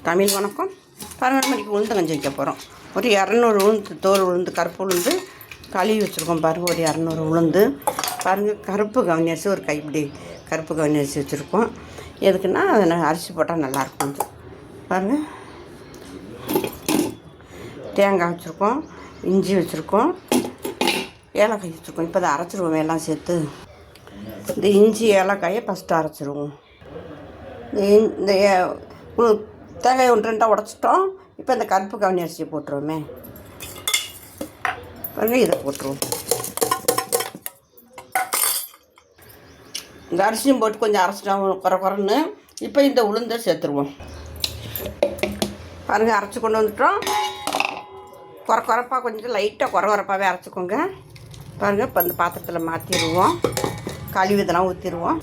தமிழ் வணக்கம். பாருங்கள், மணிக்கு உளுந்து கஞ்சி வைக்க போகிறோம். ஒரு 200 உளுந்து, தோல் உளுந்து, கருப்பு உளுந்து கழுவி வச்சுருக்கோம். பாருங்கள், ஒரு 200 உளுந்து. பாருங்கள், கருப்பு கவுனி அரிசி ஒரு கைப்பிடி கருப்பு கவுனி அரிசி வச்சுருக்கோம். எதுக்குன்னா அதை அரிசி போட்டால் நல்லாயிருக்கும். பாருங்கள், தேங்காய் வச்சுருக்கோம், இஞ்சி வச்சுருக்கோம், ஏலக்காய் வச்சுருக்கோம். இப்போ அதை அரைச்சிருவோம் எல்லாம் சேர்த்து. இந்த இஞ்சி ஏலக்காயை ஃபஸ்ட்டு அரைச்சிருவோம். இந்த தேங்காய் 1-2 உடச்சிட்டோம். இப்போ இந்த கருப்பு கவுனி அரிசியை போட்டுருவோமே. பாருங்கள், இதை போட்டுருவோம். இந்த அரிசியும் போட்டு கொஞ்சம் அரைச்சிட்டோம் குறைன்னு. இப்போ இந்த உளுந்தை சேர்த்துருவோம். பாருங்கள், அரைச்சி கொண்டு வந்துட்டோம். குறைப்பாக கொஞ்சம் லைட்டாக குறைப்பாகவே அரைச்சிக்கோங்க. பாருங்கள், இப்போ இந்த பாத்திரத்தில் மாற்றிடுவோம். கழுவி இதெல்லாம் ஊற்றிடுவோம்.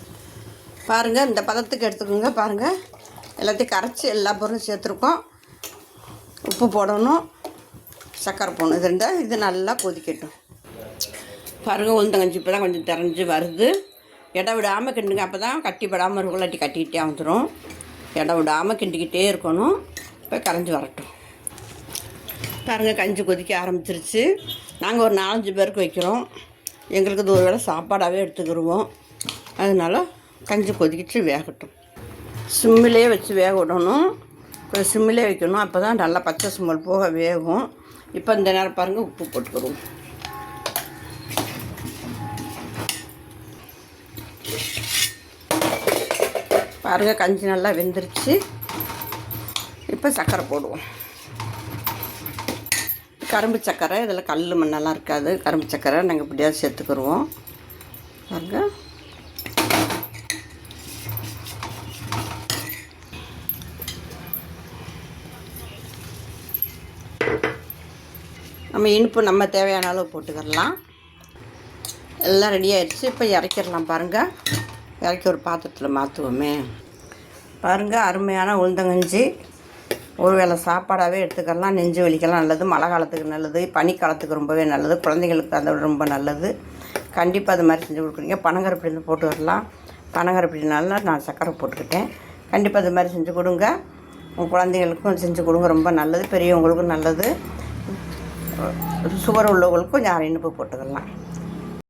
பாருங்கள், இந்த பதத்துக்கு எடுத்துக்கோங்க. பாருங்கள், எல்லாத்தையும் கரைச்சி எல்லா பொருளும் சேர்த்துருக்கோம். உப்பு போடணும், சர்க்கரை போடணும். இது நல்லா கொதிக்கட்டும். பாருங்கள், உளுந்தங்கஞ்சி இப்போ தான் கொஞ்சம் திறஞ்சி வருது. இடம் விடாமல் கிண்டுங்க. அப்போ தான் கட்டிப்படாமல் இருக்கும். இல்லாட்டி கட்டிக்கிட்டே வந்துடும். இடம் விடாமல் கிண்டிக்கிட்டே இருக்கணும். இப்போ கரைஞ்சி வரட்டும். பாருங்கள், கஞ்சி கொதிக்க ஆரம்பிச்சிருச்சு. நாங்கள் ஒரு 4-5 பேருக்கு வைக்கிறோம். எங்களுக்கு இது ஒரு வேளை சாப்பாடாகவே எடுத்துக்கிடுவோம். அதனால் கஞ்சி கொதிக்கிச்சு வேகட்டும். சிம்மிலே வச்சு வேக விடணும். கொஞ்சம் சிம்மிலே வைக்கணும். அப்போ தான் நல்லா பச்சை ஸ்மெல் போக வேகும். இப்போ இந்த நேரம் பாருங்கள், உப்பு போட்டுக்கிடுவோம். பாருங்கள், கஞ்சி நல்லா வெந்துருச்சு. இப்போ சர்க்கரை போடுவோம். கரும்பு சர்க்கரை, இதில் கல் மண்ணெல்லாம் இருக்காது. கரும்பு சர்க்கரை நாங்கள் இப்படியாவது சேர்த்துக்கிடுவோம். பாருங்கள், நம்ம இனிப்பு நம்ம தேவையான அளவு போட்டுக்கிடலாம். எல்லாம் ரெடி ஆகிடுச்சு. இப்போ இறக்கிடலாம். பாருங்கள், இறக்கி ஒரு பாத்திரத்தில் மாற்றுவோமே. பாருங்கள், அருமையான உளுந்தங்கஞ்சி ஒரு வேளை சாப்பாடாகவே எடுத்துக்கலாம். நெஞ்சு வலிக்கெல்லாம் நல்லது, மழை காலத்துக்கு நல்லது, பனிக்காலத்துக்கு ரொம்பவே நல்லது, குழந்தைங்களுக்கு அதை விட ரொம்ப நல்லது. கண்டிப்பாக அது மாதிரி செஞ்சு கொடுக்குறீங்க. பனங்கருப்படி போட்டு வரலாம். பனங்கருப்படினால நான் சர்க்கரை போட்டுக்கிட்டேன். கண்டிப்பாக அது மாதிரி செஞ்சு கொடுங்க. உங்கள் குழந்தைங்களுக்கும் செஞ்சு கொடுங்க, ரொம்ப நல்லது. பெரியவங்களுக்கும் நல்லது. சுகர் உள்ளவங்களுக்கும் கொஞ்சம் இனிப்பு போட்டுக்கலாம்.